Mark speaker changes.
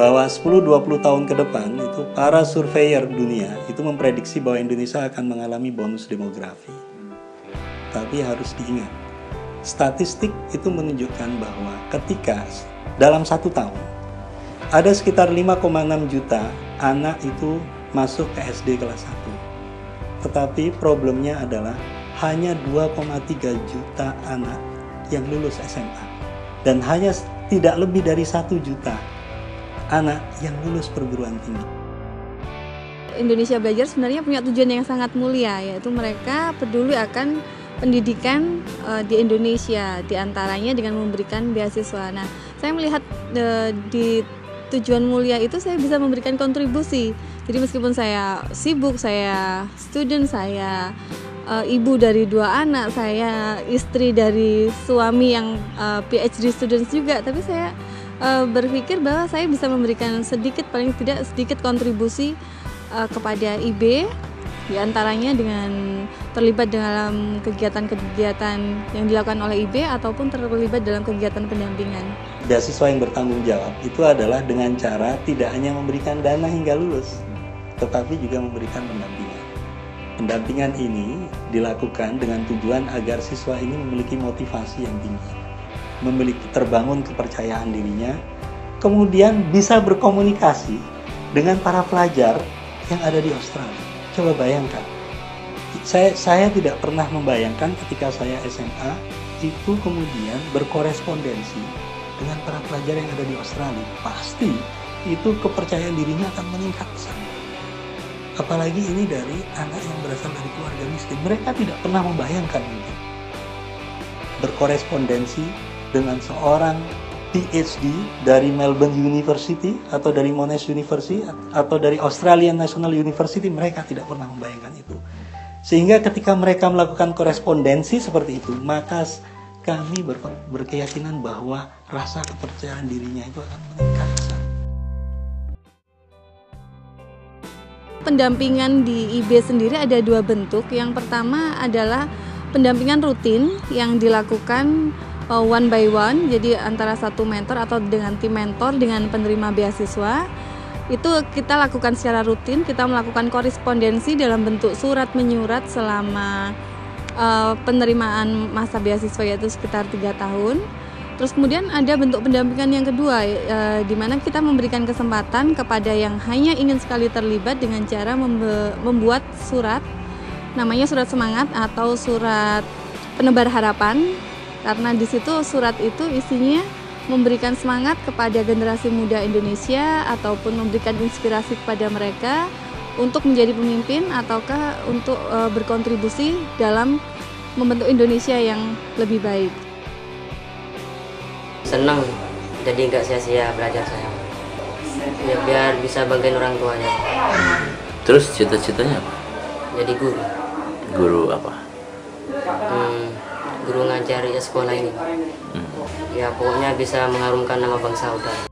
Speaker 1: bahwa 10-20 tahun ke depan itu para surveyor dunia itu memprediksi bahwa Indonesia akan mengalami bonus demografi. Tapi harus diingat, statistik itu menunjukkan bahwa ketika dalam 1 tahun ada sekitar 5,6 juta anak itu masuk ke SD kelas 1. Tetapi problemnya adalah hanya 2,3 juta anak yang lulus SMA. Dan hanya tidak lebih dari 1 juta anak yang lulus perguruan tinggi.
Speaker 2: Indonesia Belajar sebenarnya punya tujuan yang sangat mulia, yaitu mereka peduli akan pendidikan di Indonesia, diantaranya dengan memberikan beasiswa. Nah, saya melihat di tujuan mulia itu saya bisa memberikan kontribusi. Jadi meskipun saya sibuk, saya student, saya ibu dari 2 anak, saya istri dari suami yang PhD students juga, tapi saya berpikir bahwa saya bisa memberikan sedikit, paling tidak sedikit kontribusi kepada IB, diantaranya dengan terlibat dalam kegiatan-kegiatan yang dilakukan oleh IB ataupun terlibat dalam kegiatan pendampingan.
Speaker 1: Beasiswa yang bertanggung jawab itu adalah dengan cara tidak hanya memberikan dana hingga lulus, tetapi juga memberikan pendampingan. Pendampingan ini dilakukan dengan tujuan agar siswa ini memiliki motivasi yang tinggi, memiliki terbangun kepercayaan dirinya, kemudian bisa berkomunikasi dengan para pelajar yang ada di Australia. Coba bayangkan, saya tidak pernah membayangkan ketika saya SMA itu kemudian berkorespondensi dengan para pelajar yang ada di Australia. Pasti itu kepercayaan dirinya akan meningkat sana. Apalagi ini dari anak yang berasal dari keluarga miskin. Mereka tidak pernah membayangkan mungkin berkorespondensi dengan seorang PhD dari Melbourne University atau dari Monash University atau dari Australian National University. Mereka tidak pernah membayangkan itu. Sehingga ketika mereka melakukan korespondensi seperti itu, maka kami berkeyakinan bahwa rasa kepercayaan dirinya itu akan meningkat.
Speaker 2: Pendampingan di IB sendiri ada 2 bentuk. Yang pertama adalah pendampingan rutin yang dilakukan one by one, jadi antara satu mentor atau dengan tim mentor dengan penerima beasiswa. Itu kita lakukan secara rutin, kita melakukan korespondensi dalam bentuk surat menyurat selama penerimaan masa beasiswa, yaitu sekitar 3 tahun. Terus kemudian ada bentuk pendampingan yang kedua, di mana kita memberikan kesempatan kepada yang hanya ingin sekali terlibat dengan cara membuat surat, namanya surat semangat atau surat penebar harapan, karena di situ surat itu isinya memberikan semangat kepada generasi muda Indonesia ataupun memberikan inspirasi kepada mereka untuk menjadi pemimpin ataukah untuk berkontribusi dalam membentuk Indonesia yang lebih baik.
Speaker 3: Senang, jadi nggak sia-sia belajar saya. Ya, biar bisa banggain orang tuanya.
Speaker 4: Terus cita-citanya apa?
Speaker 3: Jadi guru.
Speaker 4: Guru apa?
Speaker 3: Guru ngajar ya sekolah ini. Ya pokoknya bisa mengharumkan nama bangsa udara.